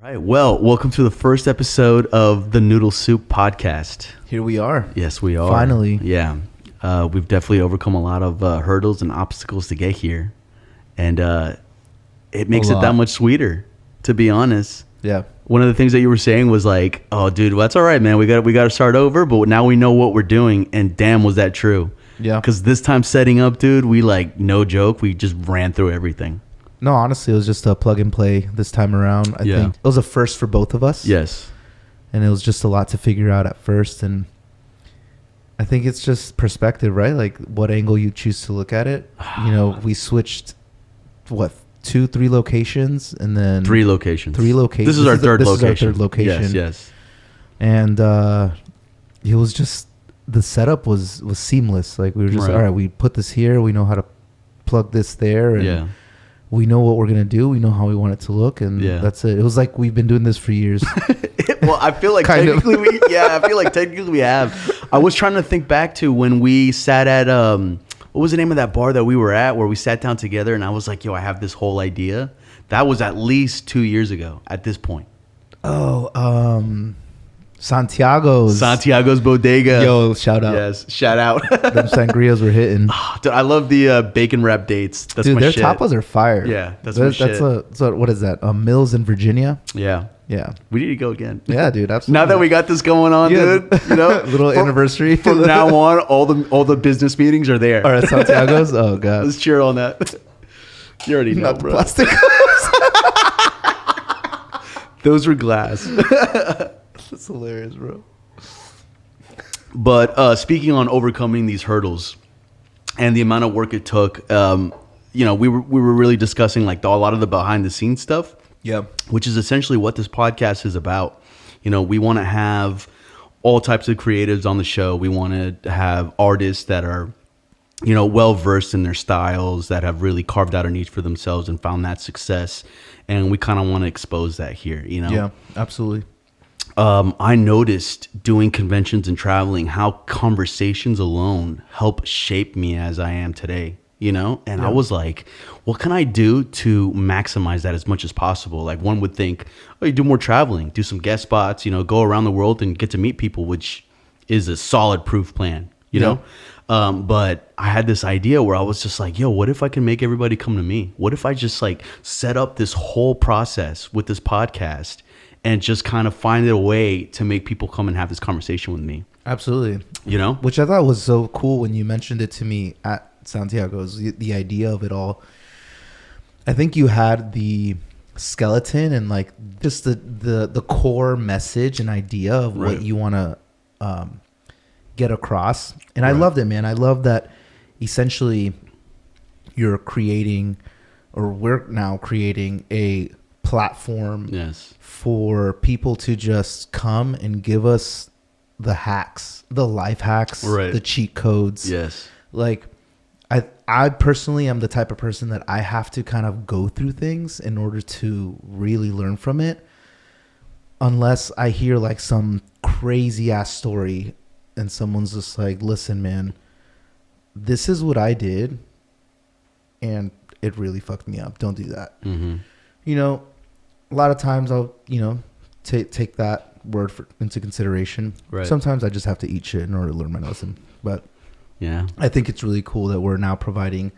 Right. Well, welcome to the first episode of the Noodle Soup podcast. Here we are. Yes, we are. Finally. Yeah. We've definitely overcome a lot of hurdles and obstacles to get here. And it makes it that much sweeter, to be honest. Yeah. One of the things that you were saying was like, oh, dude, well, that's all right, man. We got to start over. But now we know what we're doing. And damn, was that true. Yeah. Because this time setting up, dude, we no joke, we just ran through everything. No, honestly, it was just a plug and play this time around. I think it was a first for both of us. Yes. And it was just a lot to figure out at first. And I think it's just perspective, right? Like what angle you choose to look at it. You know, we switched, 2-3 locations and then... 3 locations. 3 locations. This is our third location. This is our third location. Yes. And it was just... The setup was seamless. Like we were just, all right, we put this here. We know how to plug this there. And we know what we're going to do. We know how we want it to look. And that's it. It was like we've been doing this for years. Well, I feel like technically we have. I was trying to think back to when we sat at, what was the name of that bar that we were at where we sat down together and I was like, yo, I have this whole idea. That was at least 2 years ago at this point. Oh, Santiago's Bodega. Yo, shout out. Yes, shout out. Them sangrias were hitting. Oh, dude, I love the bacon wrap dates. That's dude, my their shit. tapas are fire. Yeah, that's my shit. What is that? Mills in Virginia? Yeah. Yeah. We need to go again. Yeah, dude, absolutely. Now that we got this going on, dude, you know, little anniversary. From now on, all the business meetings are there. All right, Santiago's. Oh god. Let's cheer on that. You already know, not bro. Plastic. Those were glass. That's hilarious, bro. But speaking on overcoming these hurdles and the amount of work it took, you know, we were really discussing like a lot of the behind the scenes stuff. Yeah. Which is essentially what this podcast is about. You know, we want to have all types of creatives on the show. We want to have artists that are, you know, well versed in their styles, that have really carved out a niche for themselves and found that success. And we kind of want to expose that here, you know? Yeah, absolutely. I noticed doing conventions and traveling how conversations alone help shape me as I am today, you know? And I was like, what can I do to maximize that as much as possible? Like one would think, oh, you do more traveling, do some guest spots, you know, go around the world and get to meet people, which is a solid proof plan, you know? But I had this idea where I was just like, yo, what if I can make everybody come to me? What if I just like set up this whole process with this podcast and just kind of find a way to make people come and have this conversation with me? Absolutely. You know? Which I thought was so cool when you mentioned it to me at Santiago's, the idea of it all. I think you had the skeleton and like just the core message and idea of what you want to get across. And I loved it, man. I love that essentially you're creating, or we're now creating, a platform for people to just come and give us the hacks, the life hacks, the cheat codes. Yes. Like I personally am the type of person that I have to kind of go through things in order to really learn from it. Unless I hear like some crazy ass story and someone's just like, listen, man, this is what I did and it really fucked me up. Don't do that. Mm-hmm. You know, a lot of times I'll, you know, take that word into consideration. Right. Sometimes I just have to eat shit in order to learn my lesson. But yeah, I think it's really cool that we're now providing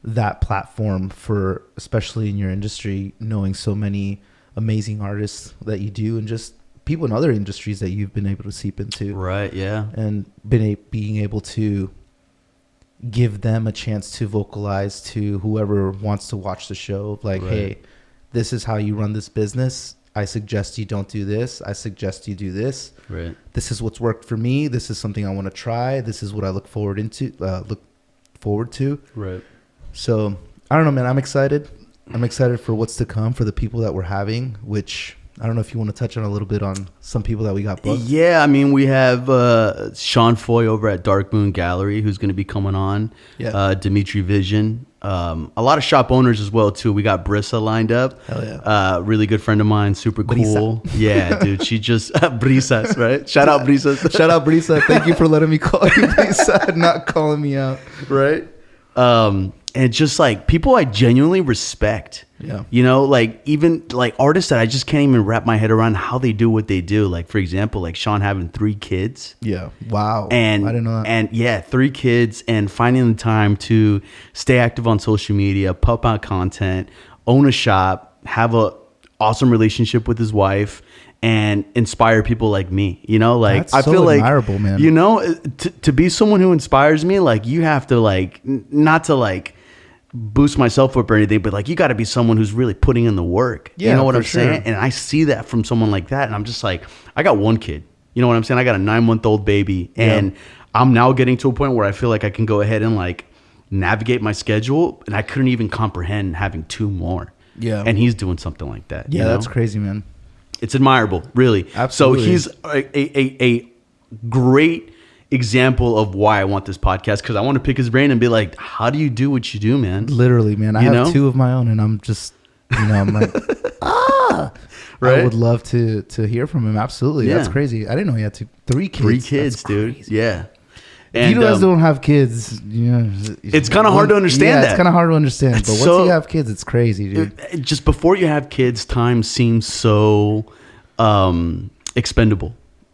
that platform for, especially in your industry, knowing so many amazing artists that you do and just people in other industries that you've been able to seep into. Right, yeah. And being able to give them a chance to vocalize to whoever wants to watch the show. Like, hey, this is how you run this business. I suggest you don't do this. I suggest you do this. Right. This is what's worked for me. This is something I want to try. This is what I look forward to. Right. So I don't know, man. I'm excited. I'm excited for what's to come for the people that we're having, which I don't know if you want to touch on a little bit on some people that we got booked. Yeah, I mean, we have Sean Foy over at Dark Moon Gallery, who's going to be coming on. Yeah. Dimitri Vision. A lot of shop owners as well, too. We got Brissa lined up. Hell yeah. Really good friend of mine. Super cool. Brisa. Yeah, dude. She just... Brisas, right? Shout out Brisas. Shout out Brisa. Thank you for letting me call you Brisa, not calling me out. Right? and just like people I genuinely respect. Yeah. You know, like even like artists that I just can't even wrap my head around how they do what they do. Like for example, like Sean having 3 kids. Yeah. Wow. And I didn't know that. And yeah, 3 kids and finding the time to stay active on social media, pump out content, own a shop, have a awesome relationship with his wife, and inspire people like me. You know, like That's I so feel like admirable, man. You know, to be someone who inspires me, like you have to like not to like boost myself up or anything, but like you got to be someone who's really putting in the work. Yeah, you know what for I'm saying? sure. And I see that from someone like that, and I'm just like, I got 1 kid. You know what I'm saying? I got a 9-month-old baby, and I'm now getting to a point where I feel like I can go ahead and like navigate my schedule, and I couldn't even comprehend having 2 more. Yeah. And he's doing something like that. Yeah, you know? that's crazy, man. It's admirable, really. Absolutely. So he's a great example of why I want this podcast, because I want to pick his brain and be like, how do you do what you do, man? Literally, man. I You have know? 2 of my own, and I'm just, I'm like, Right? I would love to hear from him. Absolutely. Yeah. That's crazy. I didn't know he had 3 kids. 3 kids, That's dude. crazy. Yeah. If you guys don't have kids, It's kinda hard to understand Yeah, that. it's kind of hard to understand. It's But once so- you have kids, it's crazy, dude. Just before you have kids, time seems so expendable.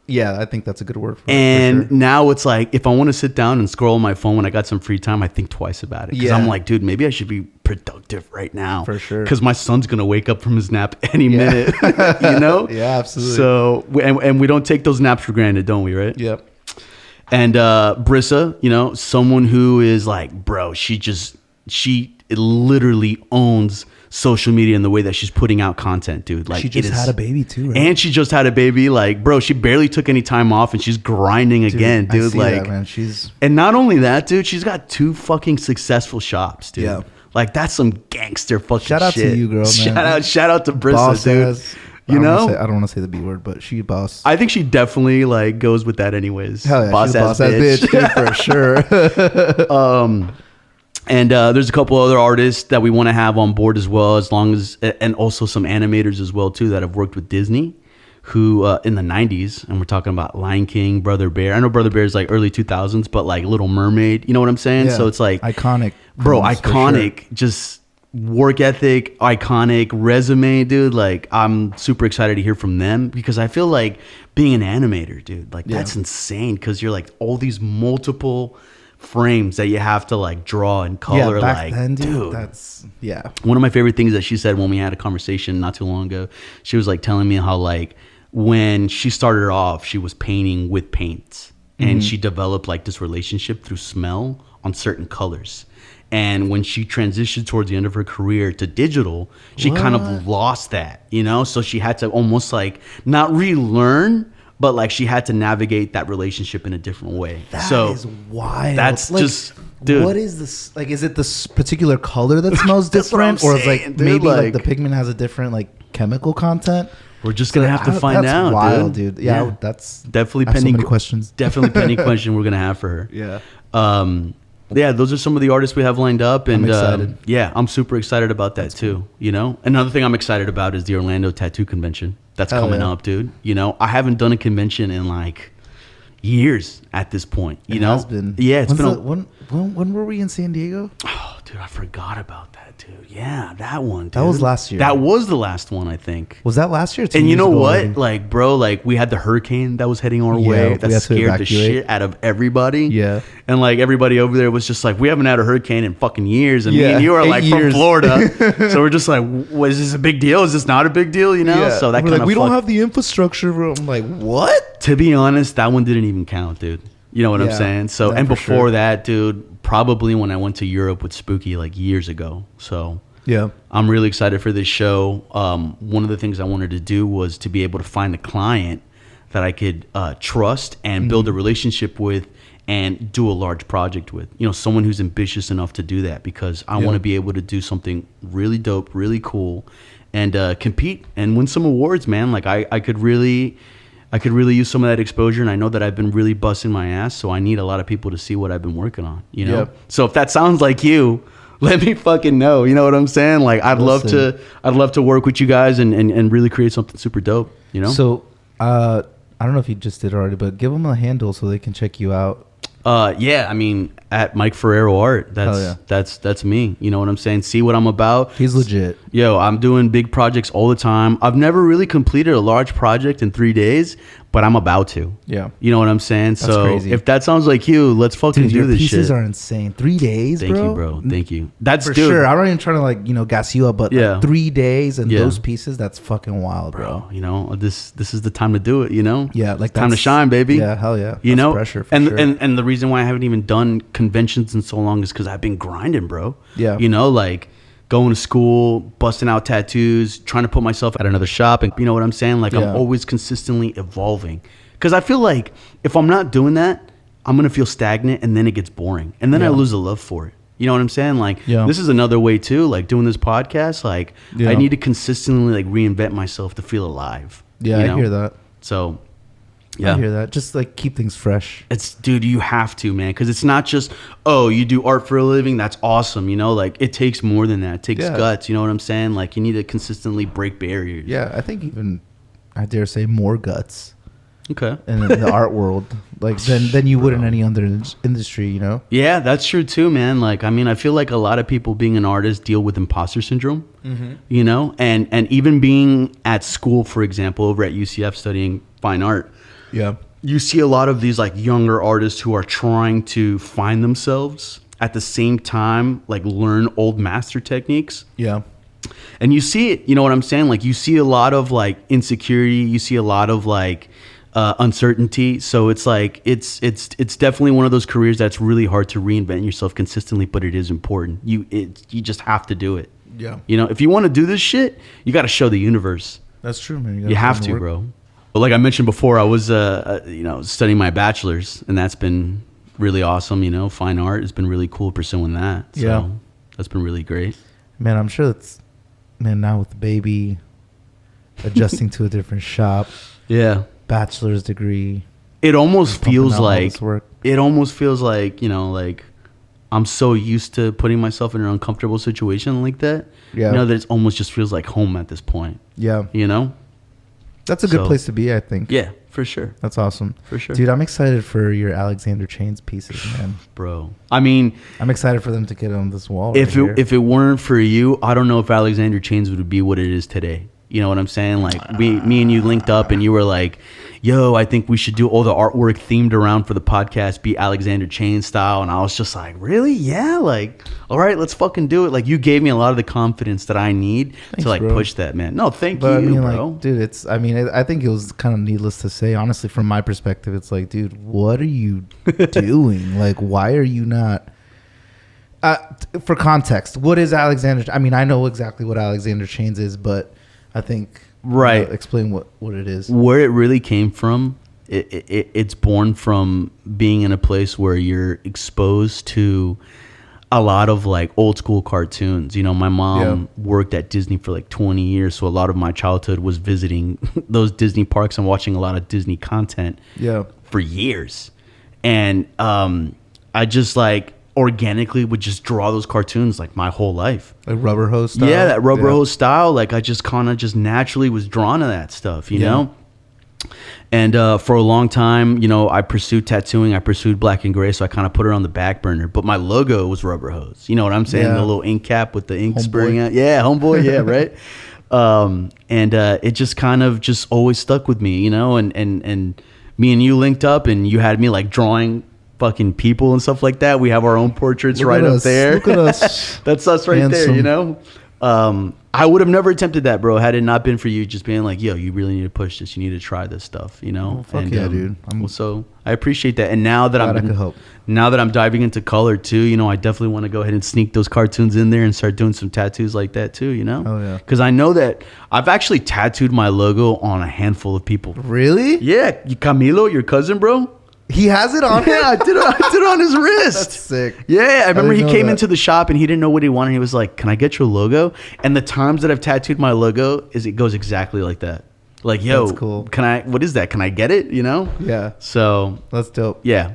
Yeah, I think that's a good word for it. And for sure. now it's like, if I want to sit down and scroll on my phone when I got some free time, I think twice about it. Because Yeah. I'm like, dude, maybe I should be productive right now. For sure. Because my son's going to wake up from his nap any Yeah. minute, you know? Yeah, absolutely. So, and we don't take those naps for granted, don't we, right? Yep. And Brissa, you know, someone who is like, bro, she literally owns social media in the way that she's putting out content, dude. Like She just had a baby too, right? and she just had a baby. Like, bro, she barely took any time off, and she's grinding again, dude. I see Like, that, man. She's and not only that, dude, she's got 2 fucking successful shops, dude. Yeah. Like that's some gangster fucking Shout out to shit. you, girl, man. Shout out to Brissa, boss dude. ass. You know, I don't want to say the B word, but she boss. I think she definitely like goes with that anyways. Hell yeah, boss she's a ass boss ass bitch. bitch, dude, for sure. And there's a couple other artists that we want to have on board as well, and also some animators as well too that have worked with Disney, who in the 90s, and we're talking about Lion King, Brother Bear. I know Brother Bear is like early 2000s, but like Little Mermaid, you know what I'm saying? Yeah, So it's like iconic, bro, films, for iconic, sure. just work ethic, iconic resume, dude. Like I'm super excited to hear from them, because I feel like being an animator, dude, like that's insane, because you're like all these multiple frames that you have to like draw and color. Yeah, back like then, dude, that's one of my favorite things that she said when we had a conversation not too long ago, she was like telling me how like when she started off, she was painting with paints, and she developed like this relationship through smell on certain colors. And when she transitioned towards the end of her career to digital, she kind of lost that, you know? So she had to almost like not relearn, but like she had to navigate that relationship in a different way. That so is wild. That's like, just, dude. What is this? Like, is it this particular color that smells That's what I'm different, or is saying, like dude, maybe like like- the pigment has a different like chemical content? We're just gonna have to find that's out, wild, dude. Yeah, that's definitely I have so pending many questions. Definitely pending question we're gonna have for her. Yeah. Yeah, those are some of the artists we have lined up, and I'm excited. yeah, I'm super excited about that too. You know, another thing I'm excited about is the Orlando Tattoo Convention that's Hell coming yeah. up, dude. You know, I haven't done a convention in like years at this point. You know, Has been. Yeah, it's When's been. when were we in San Diego? Oh, dude, I forgot about that, dude. Yeah, that one. Dude. That was last year. That was the last one, I think. Was that last year? Or 2 And you years know ago what? already? Like, bro, like we had the hurricane that was heading our Yeah, way we that had to scared the evacuate. shit out of everybody. Yeah. And like everybody over there was just like, we haven't had a hurricane in fucking years. And me Yeah, and you are 8 like years. from Florida. So we're just like, was this a big deal? Is this not a big deal? You know? So that We're kind like, of we don't have the infrastructure. I'm like, what? to be honest, that one didn't even count, dude. You know what I'm Yeah, saying? So, that and for before sure. that, dude, probably when I went to Europe with Spooky like years ago. So Yeah. I'm really excited for this show. One of the things I wanted to do was to be able to find a client that I could trust and build a relationship with and do a large project with. You know, someone who's ambitious enough to do that, because I want to be able to do something really dope, really cool, and compete and win some awards, man. Like I could really use some of that exposure, and I know that I've been really busting my ass, so I need a lot of people to see what I've been working on, you know? Yep. So if that sounds like you, let me fucking know. You know what I'm saying? Like I'd love to work with you guys and really create something super dope, you know? So, I don't know if you just did already, but give them a handle so they can check you out. Yeah, I mean, at Mike Forero Art. That's me. You know what I'm saying? See what I'm about. He's legit. Yo, I'm doing big projects all the time. I've never really completed a large project in 3 days, but I'm about to. Yeah. You know what I'm saying? That's so crazy. if that sounds like you, let's fucking do this shit. Your pieces are insane. 3 days, Thank you, bro. Thank you. That's for sure. I'm not even trying to like, gas you up, but like 3 days and those pieces, that's fucking wild, bro. You know, this is the time to do it, you know? Yeah, like time to shine, baby. Yeah, hell yeah. You know? Pressure for and, sure. and the reason why I haven't even done conventions in so long is because I've been grinding, bro. Yeah. You know, like going to school, busting out tattoos, trying to put myself at another shop, and you know what I'm saying? Like I'm always consistently evolving. Because I feel like if I'm not doing that, I'm going to feel stagnant and then it gets boring. And then I lose the love for it. You know what I'm saying? Like this is another way too, like doing this podcast, like I need to consistently like reinvent myself to feel alive. Yeah, you know? I hear that. So yeah. I hear that. Just like keep things fresh. Dude, you have to, man. Because it's not just, oh, you do art for a living. That's awesome. You know, like it takes more than that. It takes guts. You know what I'm saying? Like you need to consistently break barriers. Yeah, I think even, I dare say, more guts. Okay. In the art world, like than you would in any other industry, you know? Yeah, that's true too, man. Like, I mean, I feel like a lot of people being an artist deal with imposter syndrome, you know? And even being at school, for example, over at UCF studying fine art. Yeah. You see a lot of these like younger artists who are trying to find themselves at the same time, like learn old master techniques. Yeah. And you see it, you know what I'm saying? Like you see a lot of like insecurity, you see a lot of like uncertainty. So it's like it's definitely one of those careers that's really hard to reinvent yourself consistently, but it is important. You just have to do it. Yeah. You know, if you want to do this shit, you got to show the universe. That's true, man. You have to, bro. But like I mentioned before, I was studying my bachelor's, and that's been really awesome. You know, fine art has been really cool pursuing that. So that's been really great. Man, I'm sure now with the baby, adjusting to a different shop. Yeah. Bachelor's degree. It almost feels like you know, like I'm so used to putting myself in an uncomfortable situation like that. Yeah. You know, that it almost just feels like home at this point. Yeah. You know? That's a good place to be, I think. Yeah, for sure. That's awesome. For sure. Dude, I'm excited for your Alexander Chains pieces, man. Bro. I mean, I'm excited for them to get on this wall. If it weren't for you, I don't know if Alexander Chains would be what it is today. You know what I'm saying? Like me and you linked up and you were like, yo, I think we should do all the artwork themed around for the podcast be Alexander Chain style. And I was just like, really? Yeah. Like, all right, let's fucking do it. Like you gave me a lot of the confidence that I need to like push that, man. No, thank you, I mean, bro. Like, dude, I think it was kind of needless to say. Honestly, from my perspective, it's like, dude, what are you doing? Like, why are you not... for context, what is Alexander? I mean, I know exactly what Alexander Chains is, but I think explain what it is. Where it really came from, it's born from being in a place where you're exposed to a lot of like old school cartoons. You know, my mom worked at Disney for like 20 years, so a lot of my childhood was visiting those Disney parks and watching a lot of Disney content for years. And I just like organically would just draw those cartoons like my whole life. Like Rubber Hose style? Yeah, that Rubber Hose style. Like I just kind of just naturally was drawn to that stuff, you know? And for a long time, you know, I pursued tattooing. I pursued black and gray, so I kind of put it on the back burner. But my logo was Rubber Hose. You know what I'm saying? The little ink cap with the ink spraying out. Yeah, homeboy. Yeah, right? And it just kind of just always stuck with me, you know? And me and you linked up, and you had me like drawing fucking people and stuff like that. We have our own portraits right up there. Look at us. That's us right there, you know? I would have never attempted that, bro, had it not been for you just being like, yo, you really need to push this. You need to try this stuff, you know? Fuck yeah, dude. So I appreciate that. And now that I'm diving into color too, you know, I definitely want to go ahead and sneak those cartoons in there and start doing some tattoos like that too, you know? Oh, yeah. Because I know that I've actually tattooed my logo on a handful of people. Really? Yeah. Camilo, your cousin, bro. He has it on? Yeah, I did it on his wrist. That's sick. Yeah, I remember he came into the shop and he didn't know what he wanted. He was like, "Can I get your logo?" And the times that I've tattooed my logo it goes exactly like that. Like, yo, that's cool. What is that? Can I get it? You know? Yeah. So that's dope. Yeah.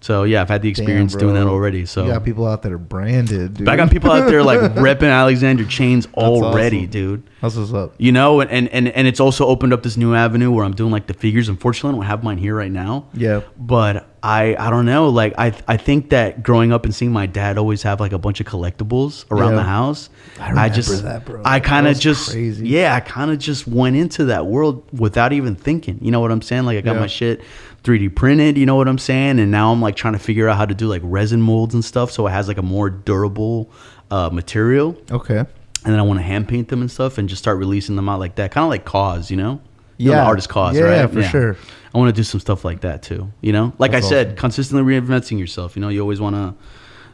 So yeah, I've had the experience doing that already. So you got people out that are branded, dude. I got people out there like repping Alexander chains already, awesome. dude. That's what's up. You know, and it's also opened up this new avenue where I'm doing like the figures. Unfortunately, I don't have mine here right now. Yeah. But I don't know. Like I think that growing up and seeing my dad always have like a bunch of collectibles around the house. I remember that, bro. I kind of That was just crazy. yeah, I kind of just went into that world without even thinking. You know what I'm saying? Like I got my shit 3D printed, you know what I'm saying? And now I'm like trying to figure out how to do like resin molds and stuff so it has like a more durable material. Okay. And then I want to hand paint them and stuff and just start releasing them out like that. Kind of like Cause, you know? You know Yeah. the artist Cause, Yeah, right? yeah, for sure. I want to do some stuff like that too, you know? Like That's I said, awesome. consistently reinventing yourself. You know, you always want to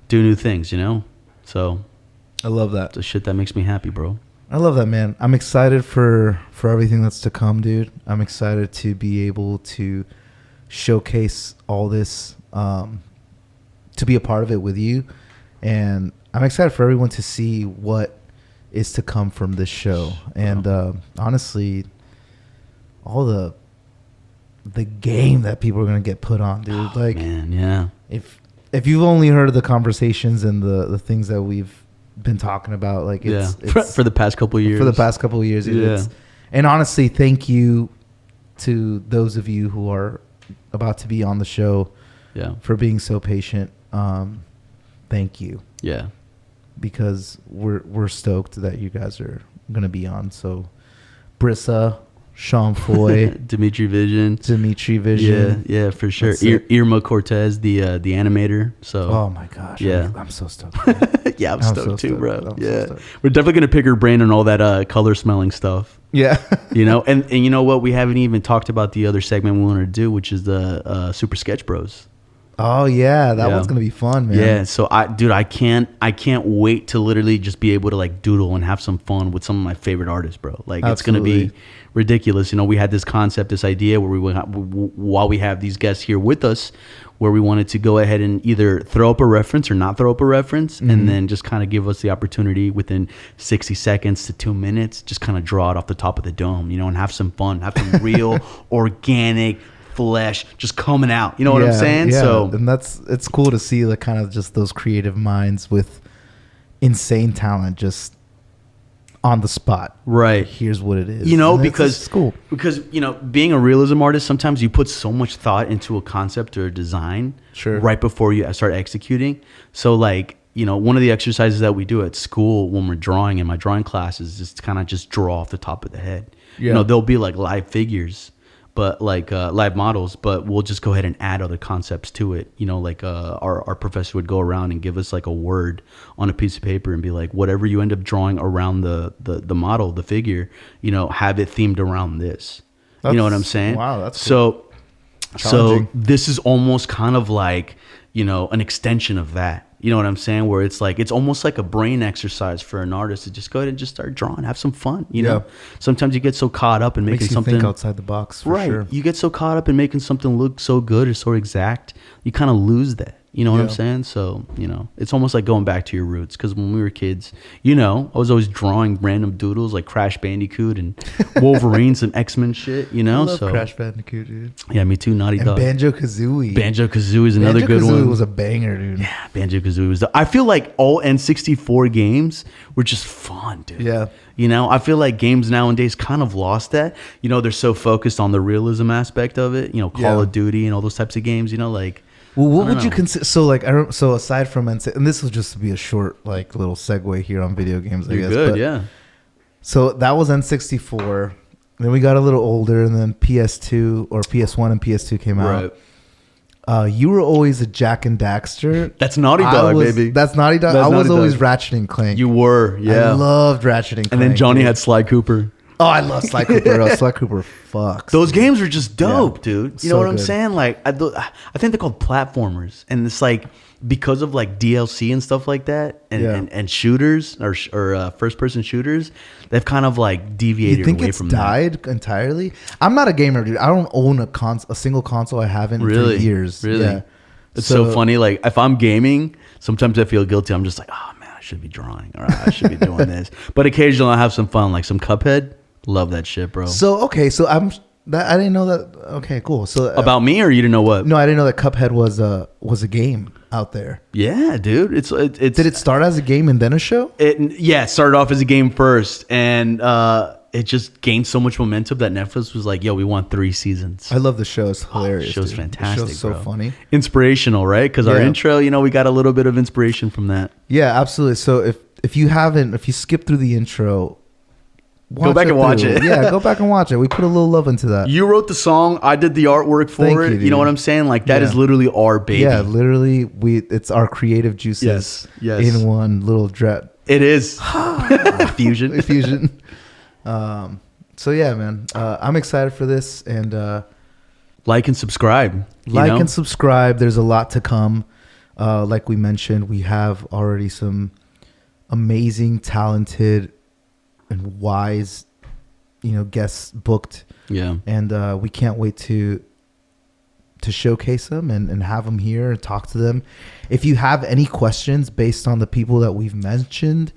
do new things, you know? So I love that. it's the shit that makes me happy, bro. I love that, man. I'm excited for everything that's to come, dude. I'm excited to be able to showcase all this, to be a part of it with you. And I'm excited for everyone to see what is to come from this show. And honestly, all the game that people are going to get put on, dude. Like, Man, yeah. if you've only heard of the conversations and the things that we've been talking about, like it's for the past couple of years. For the past couple of years. Yeah. And honestly, thank you to those of you who are about to be on the show for being so patient. Thank you. Yeah. Because we're stoked that you guys are going to be on. So Brissa, Sean Foy, Dimitri Vision. Yeah, for sure. Irma Cortez, the animator. So oh my gosh. Yeah. I'm so stoked. yeah, I'm stoked too, bro. I'm so Yeah. stoked. We're definitely going to pick her brain on all that color smelling stuff. Yeah. You know, and you know what? We haven't even talked about the other segment we wanted to do, which is the Super Sketch Bros. Oh yeah, that one's gonna be fun, man. Yeah, so I can't wait to literally just be able to like doodle and have some fun with some of my favorite artists, bro. Like it's gonna be ridiculous. You know, we had this concept, this idea where while we have these guests here with us, where we wanted to go ahead and either throw up a reference or not throw up a reference, and then just kind of give us the opportunity within 60 seconds to 2 minutes, just kind of draw it off the top of the dome, you know, and have some fun, have some real organic flesh just coming out, you know what I'm saying? Yeah. So and it's cool to see the kind of just those creative minds with insane talent just on the spot. Right. Here's what it is. You know, and because it's cool. Because you know, being a realism artist, sometimes you put so much thought into a concept or a design right before you start executing. So like, you know, one of the exercises that we do at school when we're drawing in my drawing class is just kind of just draw off the top of the head. You know, there'll be like live figures, but like live models, but we'll just go ahead and add other concepts to it. You know, like our professor would go around and give us like a word on a piece of paper and be like, whatever you end up drawing around the model, the figure, you know, have it themed around this. You know what I'm saying? Wow, that's cool. So this is almost kind of like, you know, an extension of that. You know what I'm saying? Where it's like, it's almost like a brain exercise for an artist to just go ahead and just start drawing, have some fun. You know, sometimes you get so caught up in making something, think outside the box. For sure. You get so caught up in making something look so good or so exact, you kind of lose that. You know what I'm saying? So, you know, it's almost like going back to your roots. Because when we were kids, you know, I was always drawing random doodles like Crash Bandicoot and Wolverine, some X-Men shit, you know? I love Crash Bandicoot, dude. Yeah, me too, Naughty Dog. Banjo-Kazooie. Banjo-Kazooie is another good one. Banjo-Kazooie was a banger, dude. Yeah, Banjo-Kazooie was I feel like all N64 games were just fun, dude. Yeah. You know, I feel like games nowadays kind of lost that. You know, they're so focused on the realism aspect of it. You know, Call of Duty and all those types of games, you know, like... Well, what would you consider? So, like, so aside from and this will just be a short, like, little segue here on video games. I guess. Good, but, yeah. So that was N64. Then we got a little older, and then PS2 or PS1 and PS2 came out. Right. You were always a Jack and Daxter. That's Naughty Dog, baby. That's Naughty Dog. I was always Ratchet and Clank. You were, yeah. I loved Ratchet and Clank. And then Johnny had Sly Cooper. Oh, I love Sly Cooper. Sly Cooper fucks. Those games are just dope, dude. You know what I'm good. saying? Like, I think they're called platformers. And it's like, because of like DLC and stuff like that, and shooters or first-person shooters, they've kind of like deviated away from that. You think it's died entirely? I'm not a gamer, dude. I don't own a single console. I haven't for years. Really? Yeah. It's so funny. Like, if I'm gaming, sometimes I feel guilty. I'm just like, oh, man, I should be drawing. Or I should be doing this. But occasionally I have some fun, like some Cuphead. Love that shit, bro. So, okay. So That I didn't know that. Okay, cool. So About me, or you didn't know what? no, I didn't know that Cuphead was a game out there. Yeah, dude. It's Did it start as a game and then a show? It started off as a game first, and it just gained so much momentum that Netflix was like, "Yo, we want 3 seasons." I love the show. It's hilarious. The show's dude. fantastic. The show's so bro. funny. Inspirational, right? Because our Yeah. intro, we got a little bit of inspiration from that. Yeah, absolutely. So if you skip through the intro, Go back and watch it. Yeah, go back and watch it. We put a little love into that. You wrote the song. I did the artwork for Thank it. you, You know dude. what I'm saying? Like that Yeah. is literally our baby. Yeah, literally, it's our creative juices Yes. in one little drip It is. Fusion. fusion. So yeah, man, I'm excited for this, and Like and subscribe. and subscribe. There's a lot to come. Like we mentioned, we have already some amazing, talented, and wise, guests booked. Yeah. And we can't wait to showcase them and have them here and talk to them. If you have any questions based on the people that we've mentioned,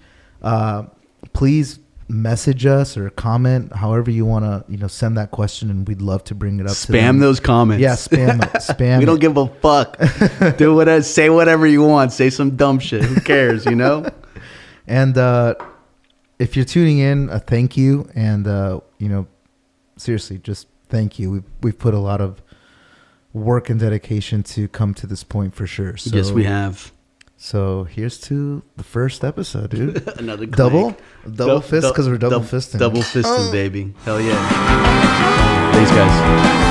please message us or comment however you want to send that question, and we'd love to bring it up. Spam those comments. Yeah, spam We don't give a fuck. Say whatever you want. Say some dumb shit. Who cares? And if you're tuning in, thank you. And seriously, just thank you. We've put a lot of work and dedication to come to this point for sure. So, Yes, we have. So here's to the first episode, dude. Another double clank. fist, because we're double fisting. Double fisting, baby. Hell yeah. Thanks, guys.